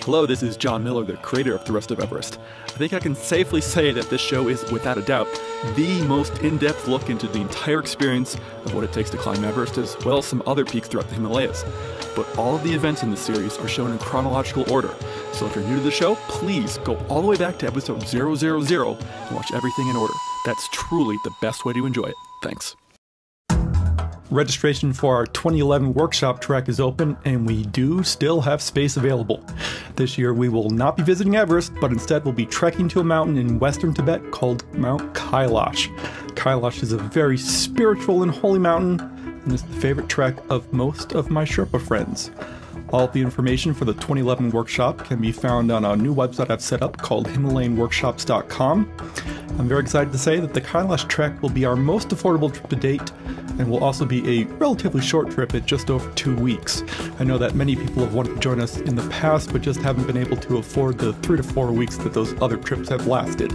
Hello, this is John Miller, the creator of The Rest of Everest. I think I can safely say that this show is, without a doubt, the most in-depth look into the entire experience of what it takes to climb Everest, as well as some other peaks throughout the Himalayas. But all of the events in this series are shown in chronological order, so if you're new to the show, please go all the way back to episode 000 and watch everything in order. That's truly the best way to enjoy it. Thanks. Registration for our 2011 workshop trek is open, and we do still have space available. This year we will not be visiting Everest, but instead we'll be trekking to a mountain in western Tibet called Mount Kailash. Kailash is a very spiritual and holy mountain, and is the favorite trek of most of my Sherpa friends. All of the information for the 2011 workshop can be found on a new website I've set up called HimalayanWorkshops.com. I'm very excited to say that the Kailash trek will be our most affordable trip to date, and will also be a relatively short trip at just over 2 weeks. I know that many people have wanted to join us in the past, but just haven't been able to afford the 3 to 4 weeks that those other trips have lasted.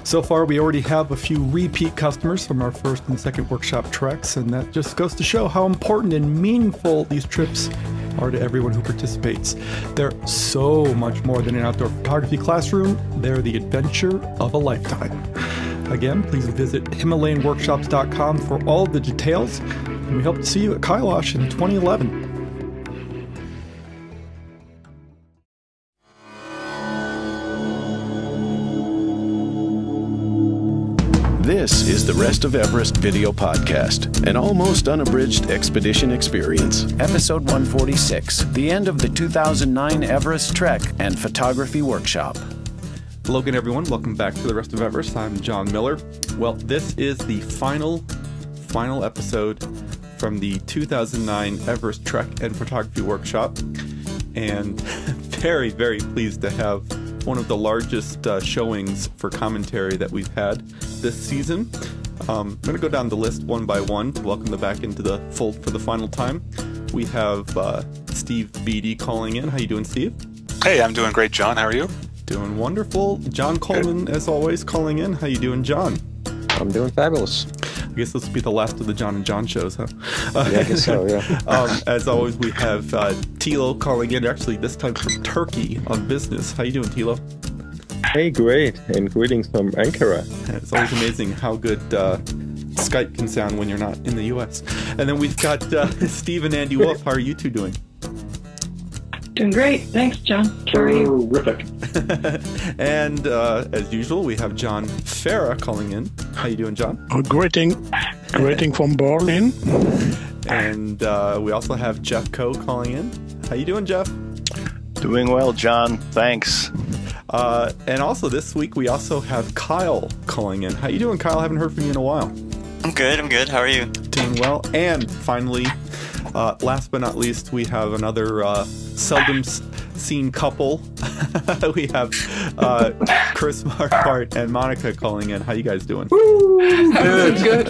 So far, we already have a few repeat customers from our first and second workshop treks, and that just goes to show how important and meaningful these trips are to everyone who participates. They're so much more than an outdoor photography classroom. They're the adventure of a lifetime. Again, please visit HimalayanWorkshops.com for all the details, and we hope to see you at Kailash in 2011. This is the Rest of Everest video podcast, an almost unabridged expedition experience. Episode 146, the end of the 2009 Everest Trek and Photography Workshop. Hello again, everyone. Welcome back to The Rest of Everest. I'm John Miller. Well, this is the final episode from the 2009 Everest Trek and Photography Workshop, and very, very pleased to have one of the largest showings for commentary that we've had this season. I'm going to go down the list one by one to welcome them back into the fold for the final time. We have Steve Beatty calling in. How you doing, Steve? Hey, I'm doing great, John. How are you? Doing wonderful. John Coleman, as always, calling in. How you doing, John? I'm doing fabulous. I guess this will be the last of the John and John shows, huh? Yeah, I guess so, yeah. As always, we have Tilo calling in, actually this time from Turkey on business. How you doing, Tilo? Hey, great, and greetings from Ankara. It's always amazing how good Skype can sound when you're not in the U.S. And then we've got Steve and Andy Wolf. How are you two doing? Doing great. Thanks, John. How are you? Terrific. And as usual, we have John Farah calling in. How you doing, John? Greeting from Berlin. And we also have Jeff Coe calling in. How you doing, Jeff? Doing well, John. Thanks. And also this week we also have Kyle calling in. How you doing, Kyle? Haven't heard from you in a while. I'm good. How are you? Doing well. And finally, last but not least, we have another seldom seen couple. We have Chris Marquardt and Monica calling in. How you guys doing? Woo! Good.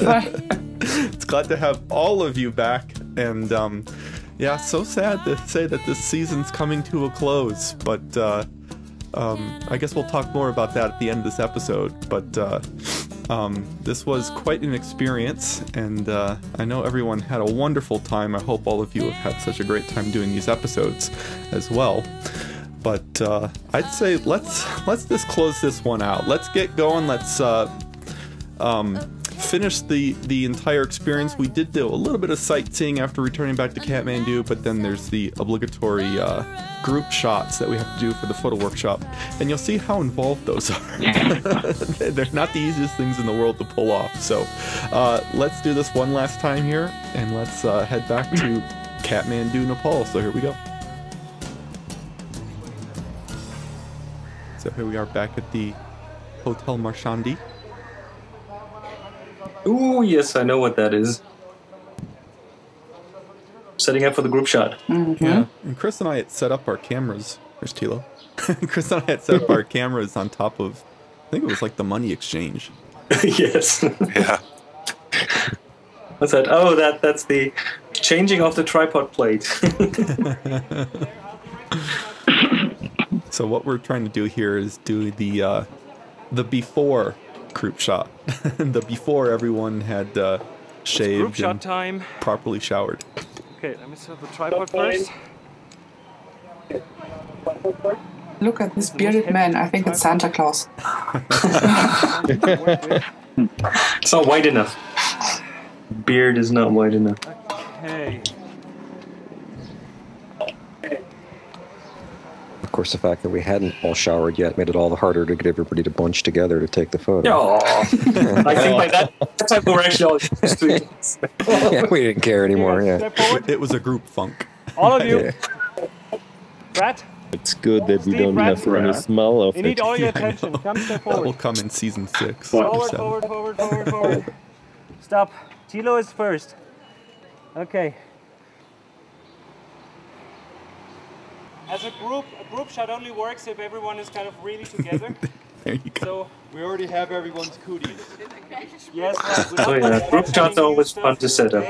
It's glad to have all of you back. And yeah, so sad to say that this season's coming to a close. But I guess we'll talk more about that at the end of this episode. But this was quite an experience, and I know everyone had a wonderful time. I hope all of you have had such a great time doing these episodes as well. But I'd say let's just close this one out. Let's get going. Let's finish the entire experience. We did do a little bit of sightseeing after returning back to Kathmandu, but then there's the obligatory group shots that we have to do for the photo workshop, and you'll see how involved those are. They're not the easiest things in the world to pull off. So let's do this one last time here, and let's head back to Kathmandu, Nepal. So here we go. So here we are back at the Hotel Marchandi. Ooh, yes, I know what that is. Setting up for the group shot. Mm-hmm. Yeah, and Chris and I had set up our cameras. There's Tilo. Chris and I had set up our cameras on top of, I think it was like the money exchange. Yes. Yeah. What's that? Oh, that's the changing of the tripod plate. So what we're trying to do here is do the before group shot. The before everyone had shaved group shot and time. properly showered. Okay, let me set up the tripod first. Look at this bearded man. I think it's Santa Claus. It's not wide enough. Beard is not wide enough. Okay. Of course, the fact that we hadn't all showered yet made it all the harder to get everybody to bunch together to take the photo. Oh, I think by that time we were actually all used to it. Yeah, we didn't care anymore. Yeah, it was a group funk. All of you. Yeah. Brad. It's good that we don't have any smell of You need it. all your attention. Come step That will forward. come in season 6. Forward, forward. Stop. Tilo is first. Okay. As a group shot only works if everyone is kind of really together. There you go. So we already have everyone's cooties. Yes. Oh yeah, group shots are always fun to set up.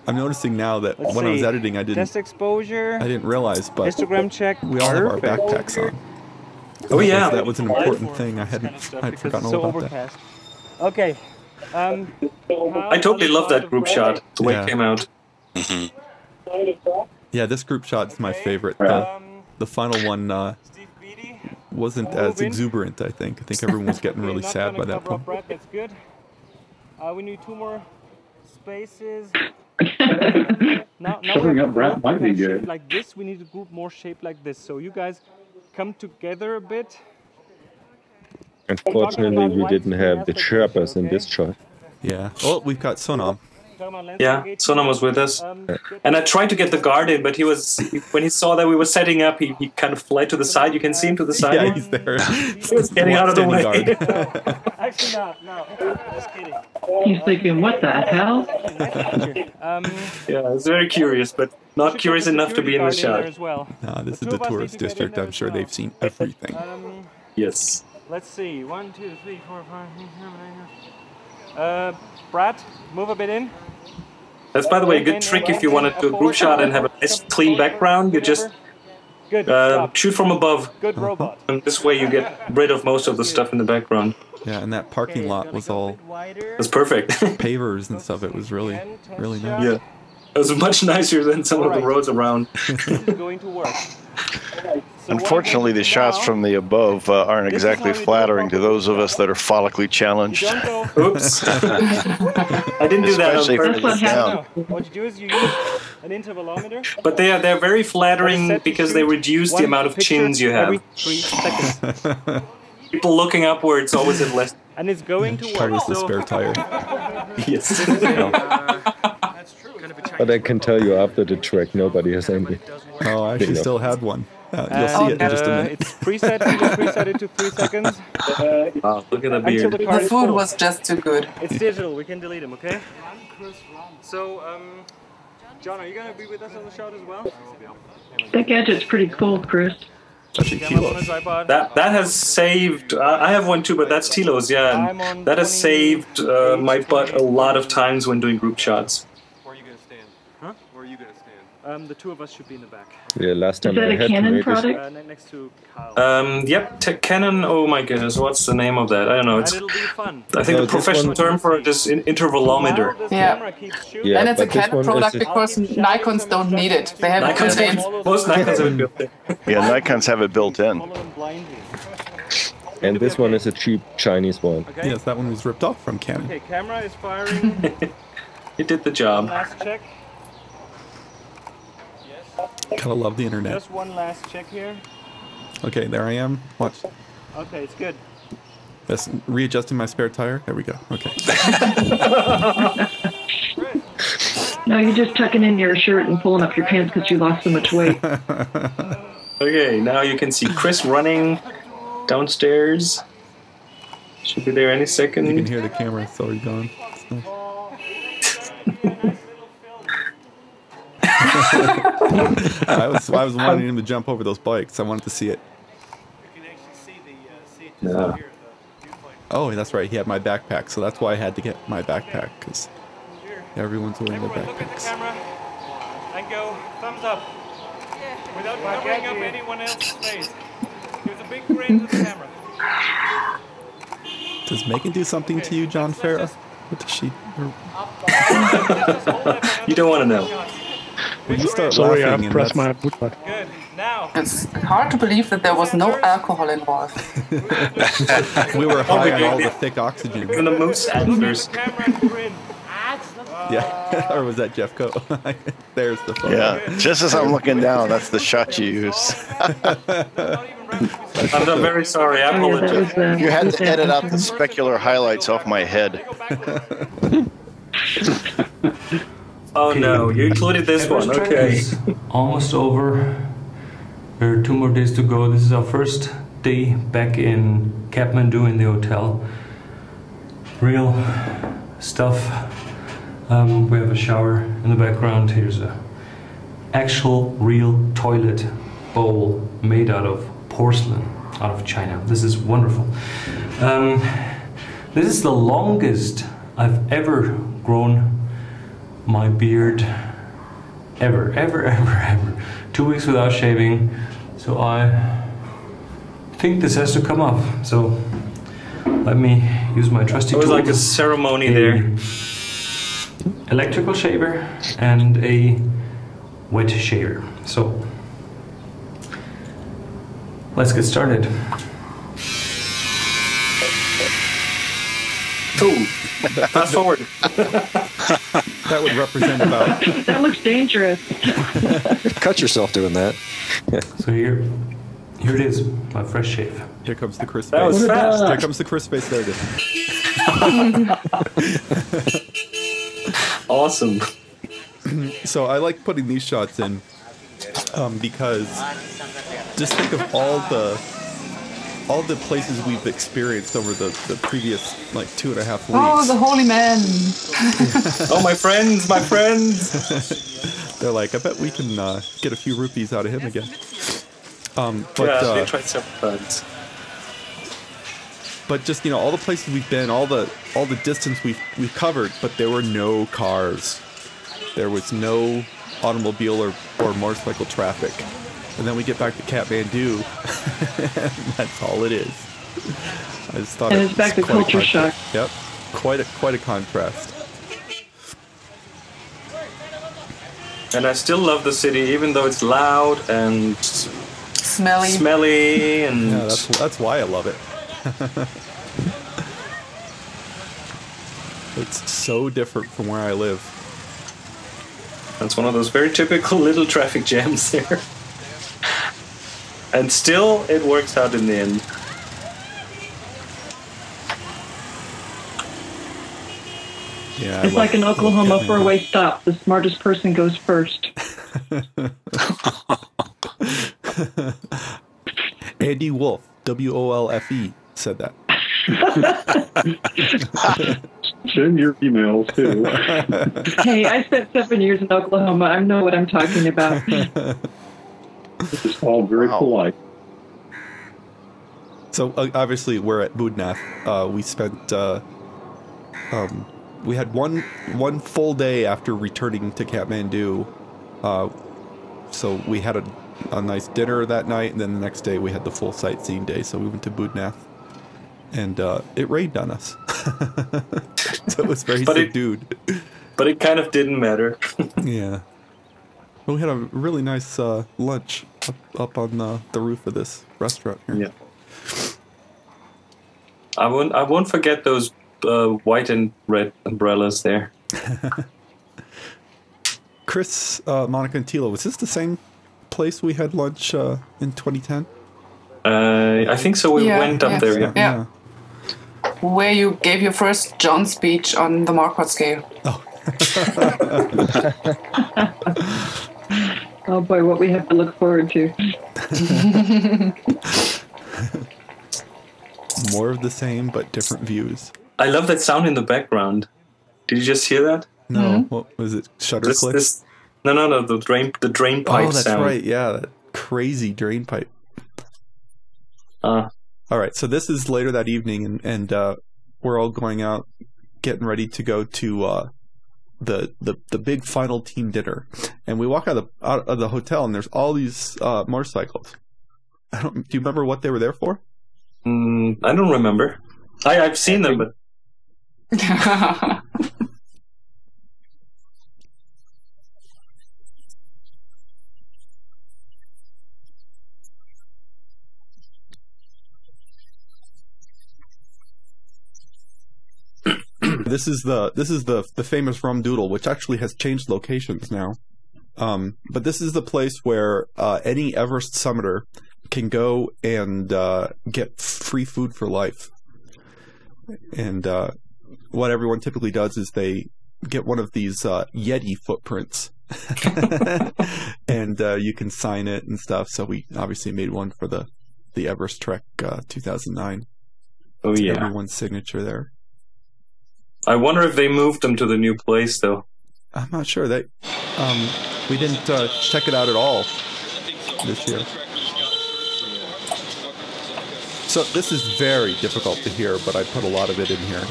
I'm noticing now that when I was editing, I Test exposure. didn't realize, but histogram check. we all have our backpacks on. Oh yeah, that was an important thing. I'd forgotten all about that. Okay. I totally love that group shot. The way it came out. Yeah, this group shot is my favorite. The final one wasn't as exuberant, I think. I think everyone was getting really sad by that point. That's good. We need 2 more spaces. Now Showing up Brad might be good. Like this, we need a group more shaped like this. So you guys come together a bit. Unfortunately, we didn't have the Sherpas in this shot. Yeah. Well, we've got Sonam. Yeah, Sonam was with us. And I tried to get the guard in, but when he saw that we were setting up, he kind of fled to the side. You can see him to the side. Yeah, he's there. He was getting out of the way. Actually, no. Just kidding. He's thinking, what the hell? Yeah, I was very curious, but not curious enough to be in the shot. Nah, this is the tourist district. I'm sure they've seen everything. Yes. Let's see. 1, 2, 3, 4, 5. Brad, move a bit in. That's, by the way, a good trick if you want to do a group shot and have a nice clean background. You just shoot from above. Good robot. And this way you get rid of most of the stuff in the background. Yeah, and that parking lot was all That's perfect. pavers and stuff. It was really nice. Yeah. It was much nicer than some of the roads around. This is going to work. Unfortunately, the shots from the above aren't exactly flattering to those of us that are follically challenged. Oops. I didn't do that on purpose. What you do is you use an intervalometer. But they're very flattering because they reduce the amount of chins you have. Every 3 seconds. People looking upwards always have less. And it's going to work. Covers the spare tire. Yes. But I can tell you after the trek, nobody has any. Oh, I actually still had one. You'll see it in just a minute. It's preset. You just preset it to 3 seconds. Oh, look at the beard. The food was just too good. It's digital. We can delete them, okay? So, John, are you going to be with us on the shot as well? That gadget's pretty cool, Chris. That has saved. I have one too, but that's Tilo's. Yeah, and that has saved my butt a lot of times when doing group shots. Where are you going to stand? Huh? Where are you going to stand? The 2 of us should be in the back. Yeah, last time I had Canon to make this. Next to Kyle. Yep, Canon. Oh my goodness, what's the name of that? I don't know. It's. It'll be fun. I think the professional term for it is Wow, intervalometer. this Yeah. camera keeps shooting. And it's a Canon product because Nikons don't need it. They have it built in. Most Nikons have it built in. Yeah, Nikons have it built in. And this one is a cheap Chinese one. Okay. Yes, that one was ripped off from Canon. Okay, camera is firing. It did the job. Last check. Gotta love the internet. Just one last check here. Okay, there I am. Watch. Okay, it's good. That's readjusting my spare tire. There we go. Okay. No, you're just tucking in your shirt and pulling up your pants because you lost so much weight. Okay, now you can see Chris running downstairs. Should be there any second. You can hear the camera. It's already gone. It's nice. I was wanting him to jump over those bikes. I wanted to see it. Yeah. Oh, that's right. He had my backpack, so that's why I had to get my backpack because everyone's wearing their Everyone look at the backpacks. camera and go thumbs up. Without covering up anyone else's face. Give us a big grin to the camera. Does Megan do something to you, John Farah? What does she? You don't want to know. When you start Sorry, laughing, I and pressed that's- my boot button. Good. Now. It's hard to believe that there was no alcohol involved. we were high on all the thick oxygen. Even the moose antlers. Yeah, or was that Jeff Coe? There's the photo. Yeah, just as I'm looking down, that's the shot you use. I'm very sorry. I apologize. You had to edit out the specular highlights off my head. Oh no, you included this one. Okay. Almost over. There are 2 more days to go. This is our first day back in Kathmandu in the hotel. Real stuff. We have a shower in the background. Here's a actual real toilet bowl made out of porcelain out of China. This is wonderful. This is the longest I've ever grown my beard ever. 2 weeks without shaving. So I think this has to come off. So let me use my trusty tool. It was like a ceremony there. Electrical shaver and a wet shaver. So let's get started. Ooh, fast forward. That would represent about... That looks dangerous. Cut yourself doing that. So here it is, my fresh shave. Here comes the Chris That face. was fast. Here comes the Chris face. There it is. Awesome. So I like putting these shots in because just think of all the places we've experienced over the previous like 2.5 weeks. Oh, the holy man! Oh, my friends! They're like, I bet we can get a few rupees out of him again. They tried several times. But just all the places we've been, all the distance we've covered, but there were no cars. There was no automobile or motorcycle traffic. And then we get back to Kathmandu, and that's all it is. I just thought and it's back to culture shock. Yep, quite a contrast. And I still love the city, even though it's loud and smelly and yeah, that's why I love it. It's so different from where I live. That's one of those very typical little traffic jams there. And still, it works out in the end. Yeah, it's like an Oklahoma 4-way stop. The smartest person goes first. Andy Wolfe, WOLFE, said that. Send your emails too. Hey, I spent 7 years in Oklahoma. I know what I'm talking about. It's all very polite. So obviously we're at Budnath. We spent we had one full day after returning to Kathmandu. So we had a nice dinner that night, and then the next day we had the full sightseeing day. So we went to Budnath, and it rained on us. So it was very subdued. But it kind of didn't matter. Yeah. Well, we had a really nice lunch up on the roof of this restaurant here. Yeah. I won't forget those white and red umbrellas there. Chris, Monica, and Tilo, was this the same place we had lunch in 2010? I think so. We went up there. Yeah. Where you gave your first John speech on the Marquardt scale. Oh. Oh boy, what we have to look forward to. More of the same, but different views. I love that sound in the background. Did you just hear that? No. What was it? Shutter click? No. The drain pipe sound. Oh, that's right. Yeah, that crazy drain pipe. All right. So this is later that evening, and we're all going out, getting ready to go to the big final team dinner. And we walk out of the hotel, and there's all these motorcycles. Do you remember what they were there for? I don't remember. I've seen them, but This is the famous Rum Doodle, which actually has changed locations now. But this is the place where any Everest summiter can go and get free food for life. And what everyone typically does is they get one of these Yeti footprints. And you can sign it and stuff. So we obviously made one for the Everest Trek 2009. Oh, yeah. Everyone's signature there. I wonder if they moved them to the new place, though. I'm not sure. We didn't check it out at all this year. So this is very difficult to hear, but I put a lot of it in here.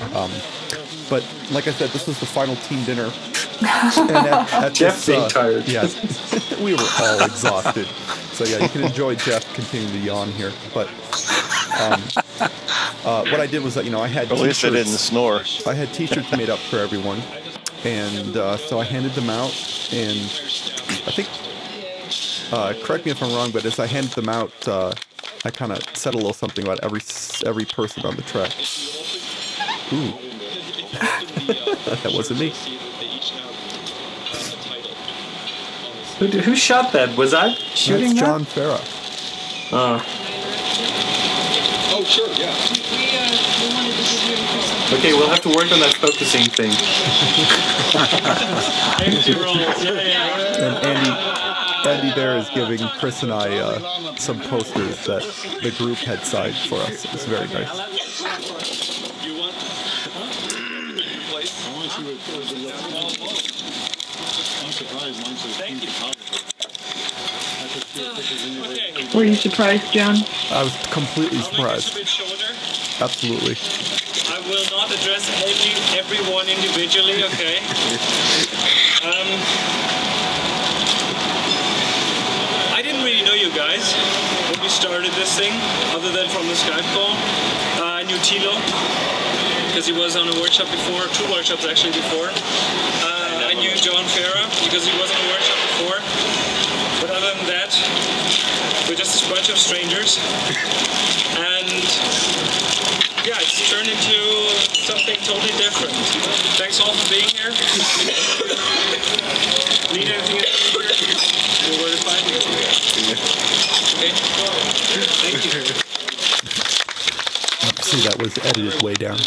But like I said, this was the final team dinner. And at Jeff being tired. Yes, we were all exhausted. So yeah, you can enjoy Jeff continuing to yawn here. But what I did was that, I had At least I didn't snore. I had T-shirts made up for everyone, and so I handed them out. And I think, correct me if I'm wrong, but as I handed them out, I kind of said a little something about every person on the trek. Ooh, that wasn't me. Who shot that? Was I shooting That's that? John Farah. Oh, sure, yeah. We wanted to give you a present. Okay, we'll have to work on that focusing thing. And Andy there is giving Chris and I some posters that the group had signed for us. It was very nice. Were you surprised, John? I was completely surprised. Absolutely. I will not address everyone individually, okay? I didn't really know you guys when we started this thing, other than from the Skype call. I knew Thilo, because he was on a workshop before, 2 workshops actually before. I knew John Farah, because he was on a workshop before. But other than that, we're just a bunch of strangers. And yeah, it's turned into something totally different. Thanks all for being here. Need anything else here? Know where to find me. Okay. Thank you. See, that was edited way down.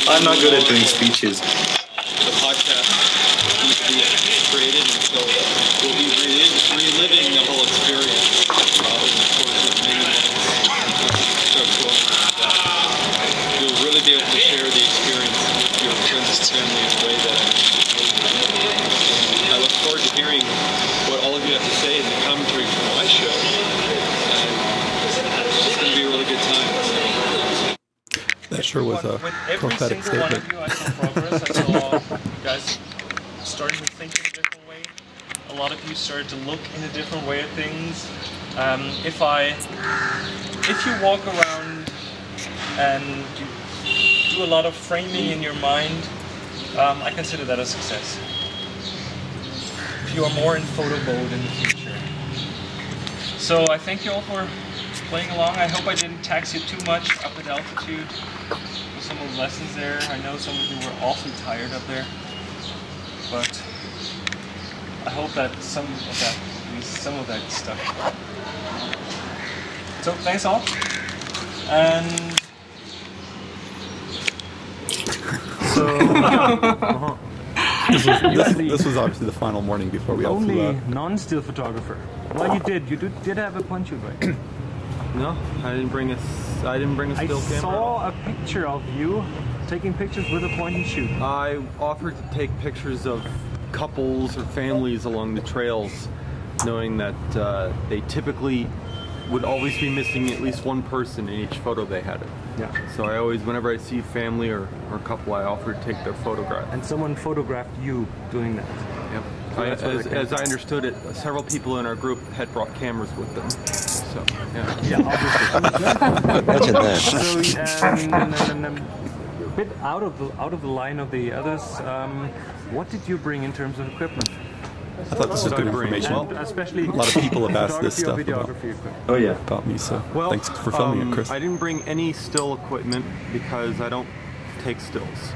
I'm not good at doing speeches. The podcast needs to be created, and so we'll be reliving the whole experience over the course of many months. You'll really be able to share the experience with your friends and family in a way that I look forward to hearing what all of you have to say in the commentary from my show. And it's going to be a really good time. That sure was a prophetic statement. I saw progress. I saw you guys starting to think in a different way. A lot of you started to look in a different way at things. If you walk around and you do a lot of framing in your mind, I consider that a success. If you are more in photo mode in the future. So I thank you all for playing along. I hope I didn't tax you too much up at altitude with some of the lessons there. I know some of you were awfully tired up there, but I hope that some of that stuff. So thanks all, and so this was obviously the final morning before we all flew out. Only non-still photographer. Well, you did have a punch hood, right? No, I didn't bring a still camera. I saw a picture of you taking pictures with a point and shoot. I offered to take pictures of couples or families along the trails, knowing that they typically would always be missing at least one person in each photo they had. Yeah. So I always, whenever I see family or couple, I offer to take their photograph. And someone photographed you doing that. Yep. As I understood it, several people in our group had brought cameras with them. So, yeah, Imagine that. So, a bit out of the line of the others. What did you bring in terms of equipment? I thought this was good information. Especially a lot of people have asked this stuff about me, so thanks for filming it, Chris. I didn't bring any still equipment because I don't take stills.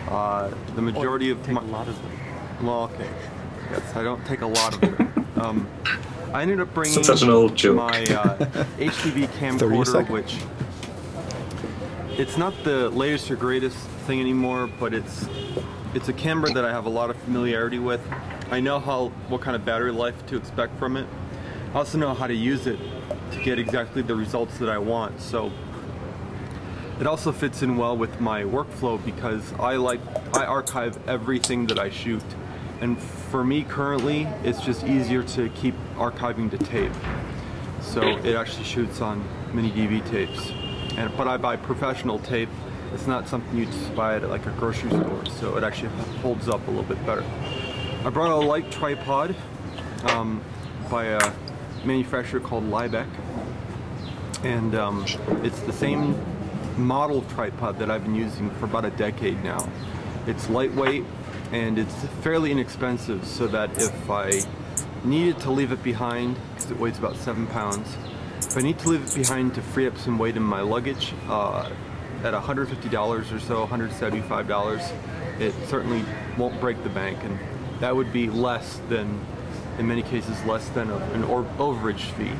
The majority of my... a lot of them. Well, okay. Yes, I don't take a lot of them. I ended up bringing such an old joke. My HDV camcorder, which it's not the latest or greatest thing anymore, but it's a camera that I have a lot of familiarity with. I know what kind of battery life to expect from it. I also know how to use it to get exactly the results that I want. So it also fits in well with my workflow because I archive everything that I shoot. And for me currently, it's just easier to keep archiving to tape. So it actually shoots on mini DV tapes. But I buy professional tape. It's not something you just buy at like a grocery store, so it actually holds up a little bit better. I brought a light tripod by a manufacturer called Liebeck. And it's the same model tripod that I've been using for about a decade now. It's lightweight and it's fairly inexpensive, so that if I needed to leave it behind, because it weighs about 7 pounds, if I need to leave it behind to free up some weight in my luggage, at $150 or so, $175, it certainly won't break the bank, and that would be less than, in many cases, less than an overage fee.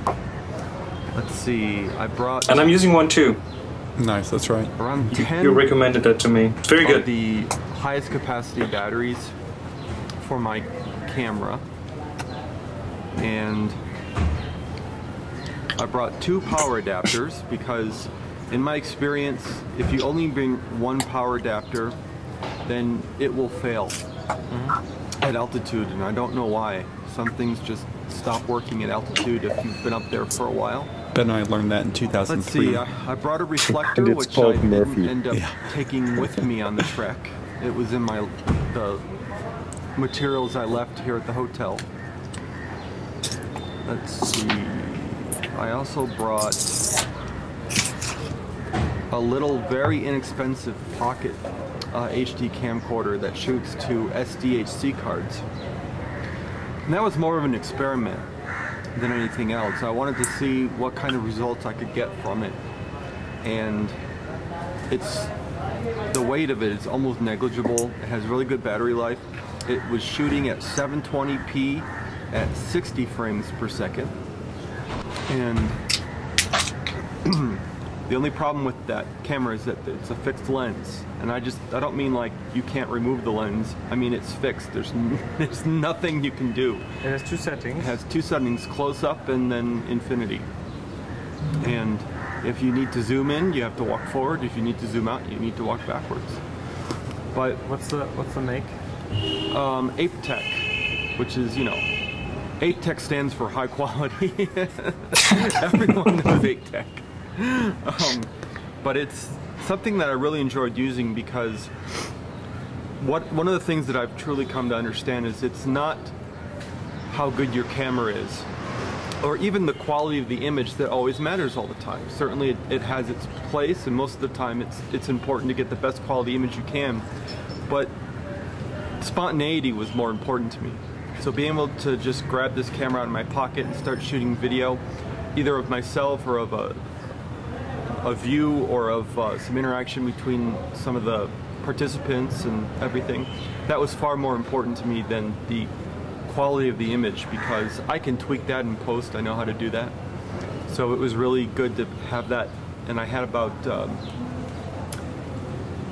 Let's see, I brought... And I'm using one too. Nice, that's right. Around 10 you recommended that to me. It's very good. The highest capacity batteries for my camera. And I brought 2 power adapters because in my experience, if you only bring one power adapter, then it will fail at altitude, and I don't know why. Some things just stop working at altitude if you've been up there for a while. Ben and I learned that in 2003. Let's see, I brought a reflector, which I didn't end up taking with me on the trek. It was in the materials I left here at the hotel. Let's see, I also brought a little very inexpensive pocket HD camcorder that shoots to SDHC cards. And that was more of an experiment than anything else. I wanted to see what kind of results I could get from it. And the weight of it is almost negligible. It has really good battery life. It was shooting at 720p at 60 frames per second. And the only problem with that camera is that it's a fixed lens. And I don't mean like you can't remove the lens. I mean it's fixed. There's nothing you can do. It has 2 settings. It has 2 settings, close up and then infinity. And if you need to zoom in, you have to walk forward. If you need to zoom out, you need to walk backwards. But what's the make? Apetech, which is, you know, Apetech stands for high quality. Everyone knows Apetech. But it's something that I really enjoyed using because one of the things that I've truly come to understand is it's not how good your camera is or even the quality of the image that always matters all the time. Certainly it has its place, and most of the time it's important to get the best quality image you can, but spontaneity was more important to me. So being able to just grab this camera out of my pocket and start shooting video, either of myself or of a view or of some interaction between some of the participants and everything, that was far more important to me than the quality of the image, because I can tweak that in post. I know how to do that. So it was really good to have that, and I had about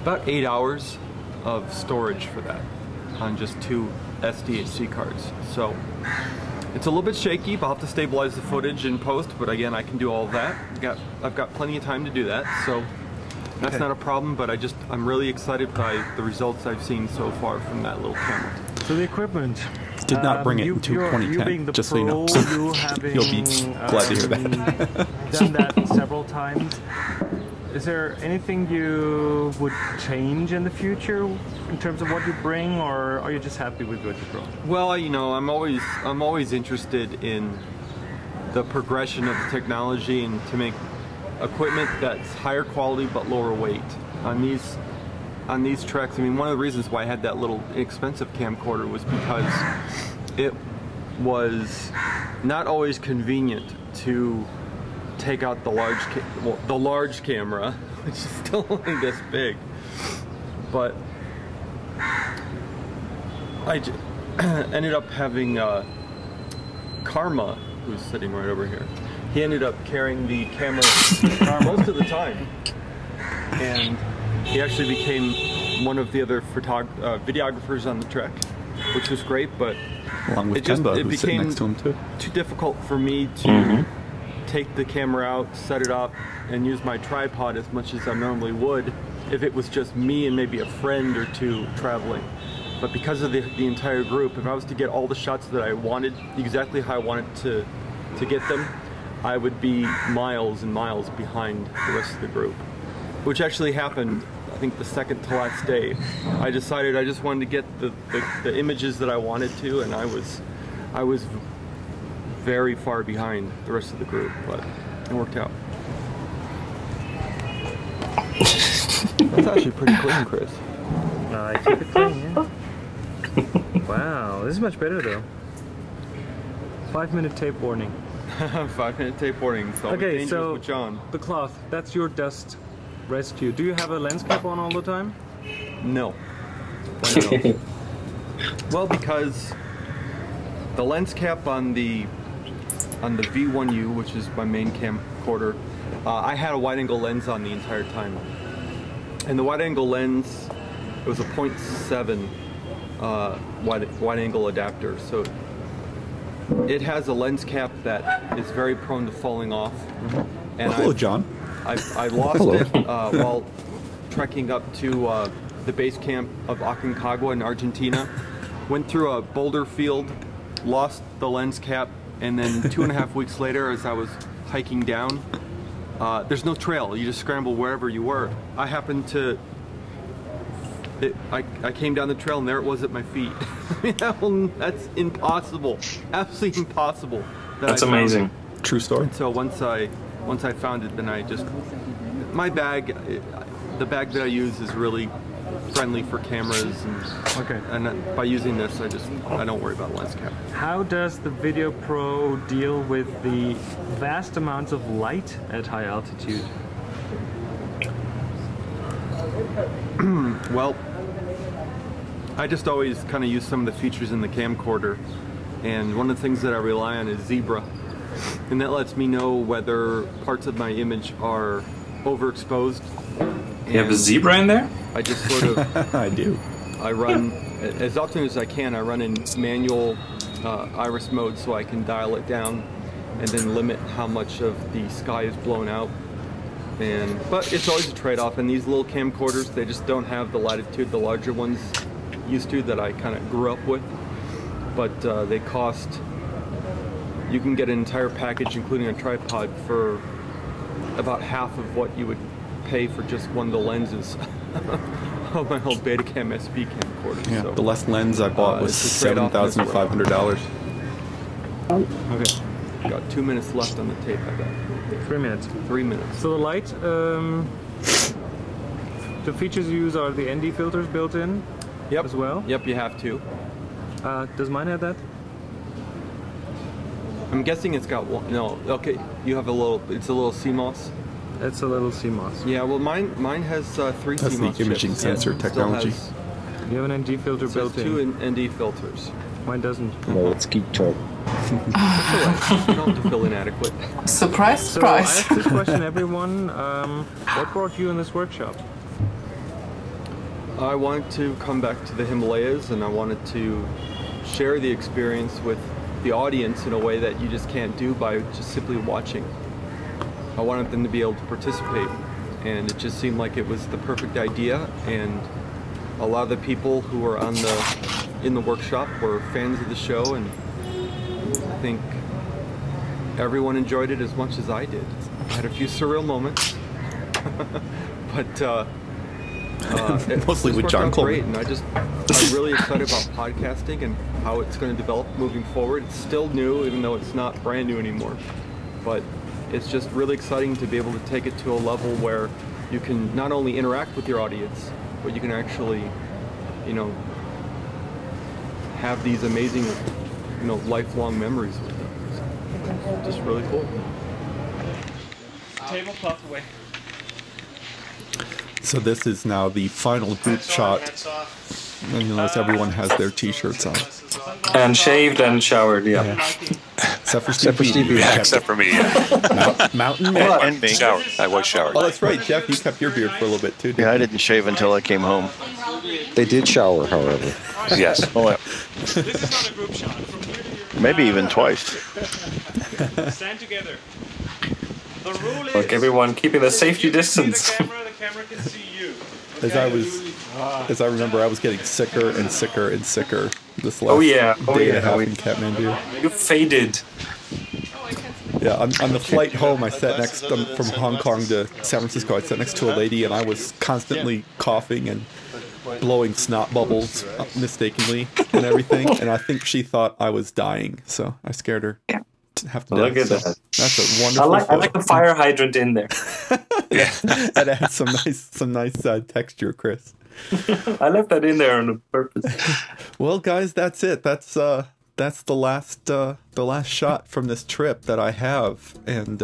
8 hours of storage for that on just 2 SDHC cards. So it's a little bit shaky, but I'll have to stabilize the footage in post, but again, I can do all of that. I've got plenty of time to do that, so that's not a problem, but I'm really excited by the results I've seen so far from that little camera. So the equipment. Did not bring it into 2010, just so you know. You'll be glad to hear that. Done that several times. Is there anything you would change in the future in terms of what you bring, or are you just happy with what you brought? Well, you know, I'm always interested in the progression of the technology and to make equipment that's higher quality but lower weight. On these treks, I mean, one of the reasons why I had that little inexpensive camcorder was because it was not always convenient to take out the large camera, which is still only this big. But I ended up having Karma, who's sitting right over here. He ended up carrying the camera most of the time, and he actually became one of the other videographers on the trek, which was great. But along with it became next to him too difficult for me to take the camera out, set it up, and use my tripod as much as I normally would if it was just me and maybe a friend or two traveling. But because of the entire group, if I was to get all the shots that I wanted, exactly how I wanted to get them, I would be miles and miles behind the rest of the group. Which actually happened, I think, the second to last day. I decided I just wanted to get the images that I wanted to, and I was very far behind the rest of the group, but it worked out. That's actually pretty clean, Chris. I keep it clean, yeah. Wow, this is much better though. 5-minute tape warning. 5-minute tape warning. So okay, so with John. The cloth, that's your dust rescue. Do you have a lens cap on all the time? No. Why not? Well, because the lens cap on the V1U, which is my main camcorder, I had a wide-angle lens on the entire time. And the wide-angle lens, it was a 0.7 wide-angle adapter, so it has a lens cap that is very prone to falling off. And hello, John. I lost it while trekking up to the base camp of Aconcagua in Argentina. Went through a boulder field, lost the lens cap, and then 2.5 weeks later, as I was hiking down, there's no trail. You just scramble wherever you were. I happened to... I came down the trail and there it was at my feet. That's impossible. Absolutely impossible. That's amazing. True story. And so once I found it, then I just... My bag, the bag that I use is really friendly for cameras, and by using this, I don't worry about lens cap. How does the Video Pro deal with the vast amounts of light at high altitude? Well, I just always kind of use some of the features in the camcorder, and one of the things that I rely on is Zebra, and that lets me know whether parts of my image are overexposed. You have a zebra in there? I just sort of... I do. I run, as often as I can, I run in manual iris mode so I can dial it down and then limit how much of the sky is blown out. But it's always a trade-off, and these little camcorders, they just don't have the latitude the larger ones used to that I kind of grew up with. But they cost... You can get an entire package, including a tripod, for about half of what you would pay for just one of the lenses of my old Betacam SP camcorder. Yeah, so, the last lens I bought was $7,500. Okay, got 2 minutes left on the tape, I bet. 3 minutes. 3 minutes. So the light, the features you use are the ND filters built in as well? Yep, you have to. Does mine have that? I'm guessing it's got one. No, okay, you have a little, it's a little CMOS. It's a little CMOS. Yeah, well mine has 3 CMOS That's the imaging sensor technology. You have an ND filter built in? 2 ND filters. Mine doesn't. No, it's geek talk. You don't have to feel inadequate. Surprise, surprise. So I ask this question, everyone. What brought you in this workshop? I wanted to come back to the Himalayas, and I wanted to share the experience with the audience in a way that you just can't do by just simply watching. I wanted them to be able to participate, and it just seemed like it was the perfect idea, and a lot of the people who were in the workshop were fans of the show, and I think everyone enjoyed it as much as I did. I had a few surreal moments, but mostly with John Coleman. Great, and I'm really excited about podcasting and how it's going to develop moving forward. It's still new, even though it's not brand new anymore, but it's just really exciting to be able to take it to a level where you can not only interact with your audience, but you can actually, have these amazing lifelong memories with them. So, just really cool. Tablecloth away. So this is now the final group shot. And you notice everyone has their t-shirts on. And shaved and showered, yeah. Except for Steve. Yeah, except for me, yeah. Mountain and me. Showered. I was showered. Oh, that's right, Jeff. You kept your beard for a little bit, too. Yeah, I didn't shave until I came home. They did shower, however. Yes. Oh, yeah. This is not a group shot. From here to your Maybe even twice. Stand together. The rule is... Look, everyone keeping the safety distance. The camera can see you. As I remember, I was getting sicker and sicker and sicker this last day and a half in Kathmandu. You faded. Yeah, on the flight home, I sat next from Hong Kong to San Francisco. I sat next to a lady, and I was constantly coughing and blowing snot bubbles mistakenly and everything. And I think she thought I was dying, so I scared her. Yeah. Have to Look at so that. That's a wonderful. I like the fire hydrant in there. Yeah, that adds some nice texture, Chris. I left that in there on purpose. Well, guys, that's it. That's the last shot from this trip that I have, and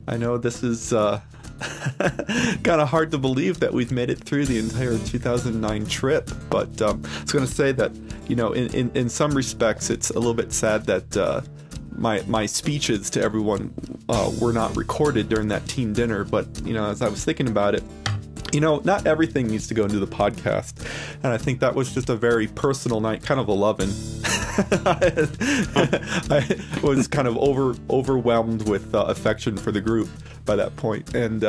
I know this is kind of hard to believe that we've made it through the entire 2009 trip. But I was going to say that in some respects, it's a little bit sad that my speeches to everyone were not recorded during that team dinner. But as I was thinking about it, not everything needs to go into the podcast. And I think that was just a very personal night, kind of 11. I was kind of overwhelmed with affection for the group by that point. And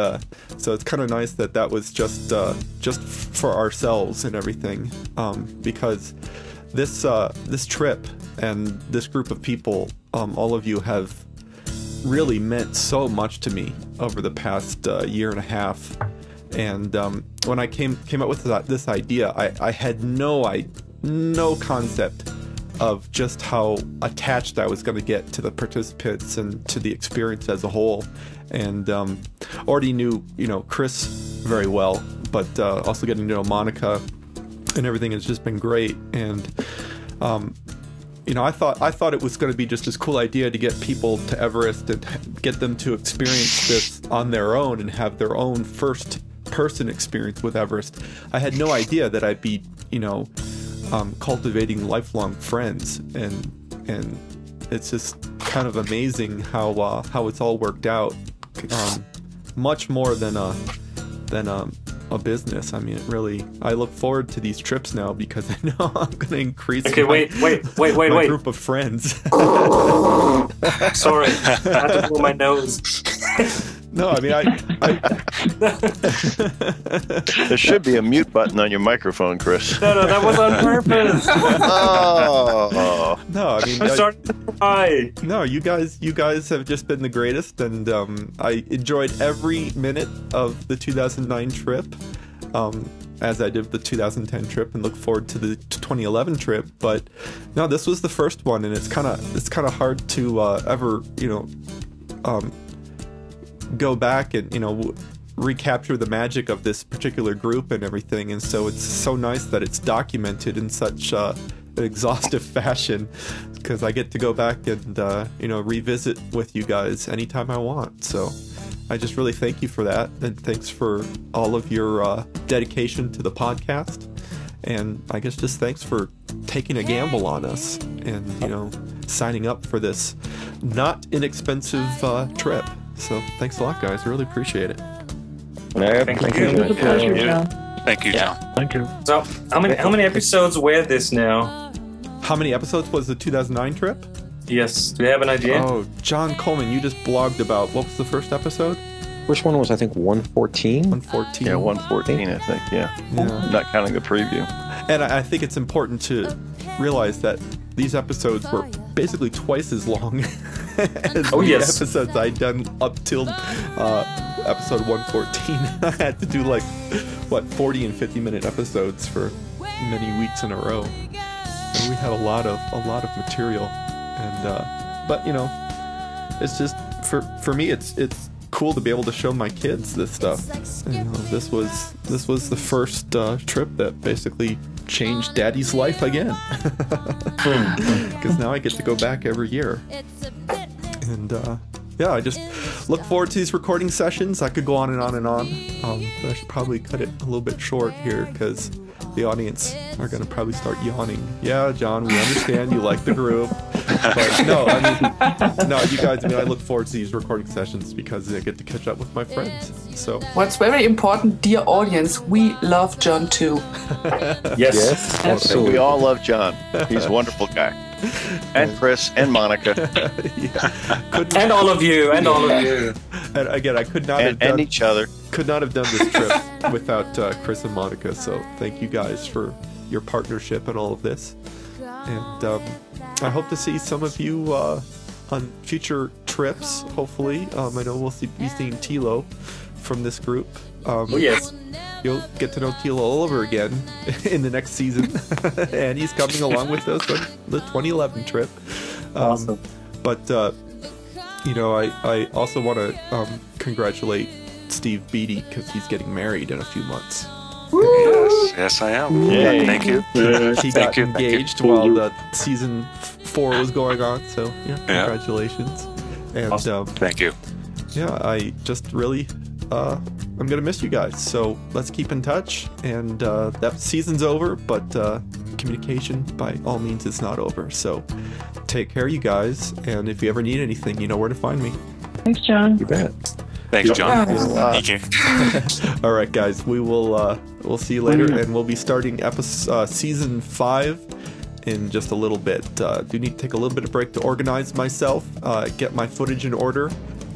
so it's kind of nice that was just for ourselves and everything. Because this trip and this group of people, all of you have really meant so much to me over the past year and a half. And when I came up with this idea, I had no concept of just how attached I was going to get to the participants and to the experience as a whole. And already knew Chris very well, but also getting to know Monica and everything has just been great. And I thought it was going to be just this cool idea to get people to Everest and get them to experience this on their own and have their own first person experience with Everest. I had no idea that I'd be cultivating lifelong friends, and it's just kind of amazing how it's all worked out. Much more than a business. I mean, it really. I look forward to these trips now because I know I'm going to increase. Okay, wait. My group of friends. Sorry, I had to blow my nose. No, I mean, There should be a mute button on your microphone, Chris. No, that was on purpose. Oh. No, I mean, I'm starting to cry. No, you guys have just been the greatest, and I enjoyed every minute of the 2009 trip, as I did the 2010 trip, and look forward to the 2011 trip. But no, this was the first one, and it's kind of hard to ever go back and recapture the magic of this particular group and everything. And so it's so nice that it's documented in such an exhaustive fashion, because I get to go back and revisit with you guys anytime I want. So I just really thank you for that, and thanks for all of your dedication to the podcast, and I guess just thanks for taking a gamble on us and signing up for this not inexpensive trip. So thanks a lot, guys. I really appreciate it. Thank you. It was a pleasure, John. Thank you, John. Thank you. So, how many episodes were this now? How many episodes was the 2009 trip? Yes. Do you have an idea? Oh, John Coleman, you just blogged about, what was the first episode? First one was, I think, 114? 114. Yeah, 114, I think, yeah. Not counting the preview. And I think it's important to realize that these episodes were basically twice as long as the episodes I'd done up till episode 114. I had to do 40 and 50-minute episodes for many weeks in a row. And we had a lot of material. And but it's just for me it's cool to be able to show my kids this stuff. This was the first trip that basically changed Daddy's life again. Because now I get to go back every year. And yeah, I just look forward to these recording sessions. I could go on and on and on, but I should probably cut it a little bit short here because the audience are going to probably start yawning. Yeah, John, we understand you like the group. But no, I mean, no, you guys, I mean, I look forward to these recording sessions because I get to catch up with my friends. So what's very important, dear audience, we love John too. Yes, absolutely. We all love John. He's a wonderful guy. And Chris and Monica. And all of you. And all of you. And again, I could not have done, and each other. Could not have done this trip without Chris and Monica. So thank you guys for your partnership and all of this. And I hope to see some of you on future trips, hopefully. I know we'll be seeing Tilo from this group. Oh, yes. You'll get to know Tilo all over again in the next season. And he's coming along with us on the 2011 trip. Awesome. But, you know, I also want to congratulate Steve Beatty because he's getting married in a few months. Yes, I am. Yay. Thank you. He got engaged while the season 4 was going on, so yeah, congratulations. And awesome. Thank you. Yeah, I just really I'm gonna miss you guys, so let's keep in touch. And that season's over, but communication by all means is not over, so take care, you guys, and if you ever need anything, you know where to find me. Thanks, John. You bet. Thanks, John. Thank you. All right, guys, we will we'll see you later, and we'll be starting season 5 in just a little bit. Do need to take a little bit of break to organize myself, get my footage in order,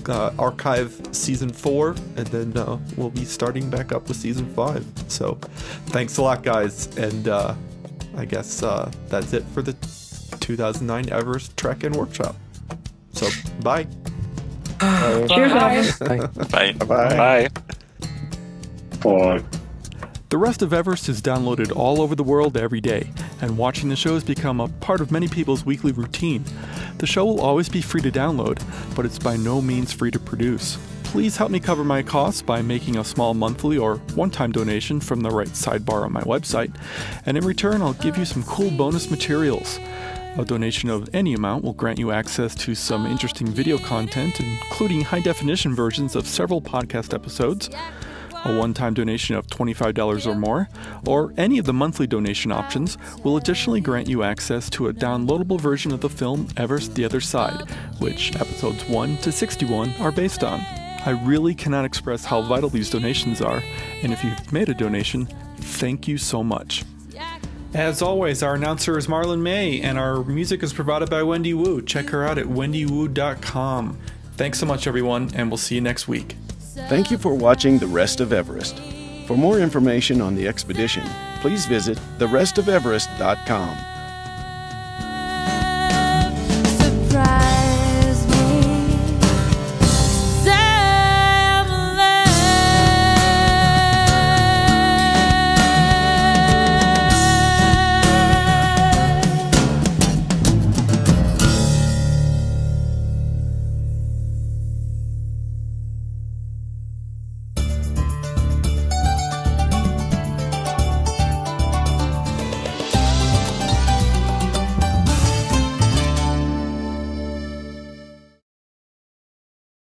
archive season 4, and then we'll be starting back up with season 5. So thanks a lot, guys, and I guess that's it for the 2009 Everest Trek and Workshop. So bye. Cheers, guys. Bye. Bye. Bye. Bye. The Rest of Everest is downloaded all over the world every day, and watching the show has become a part of many people's weekly routine. The show will always be free to download, but it's by no means free to produce. Please help me cover my costs by making a small monthly or one-time donation from the right sidebar on my website, and in return I'll give you some cool bonus materials. A donation of any amount will grant you access to some interesting video content, including high-definition versions of several podcast episodes. A one-time donation of $25 or more, or any of the monthly donation options, will additionally grant you access to a downloadable version of the film Everest: The Other Side, which episodes 1 to 61 are based on. I really cannot express how vital these donations are, and if you've made a donation, thank you so much. As always, our announcer is Marlon May, and our music is provided by Wendy Wu. Check her out at wendywoo.com. Thanks so much, everyone, and we'll see you next week. Thank you for watching The Rest of Everest. For more information on the expedition, please visit therestofeverest.com.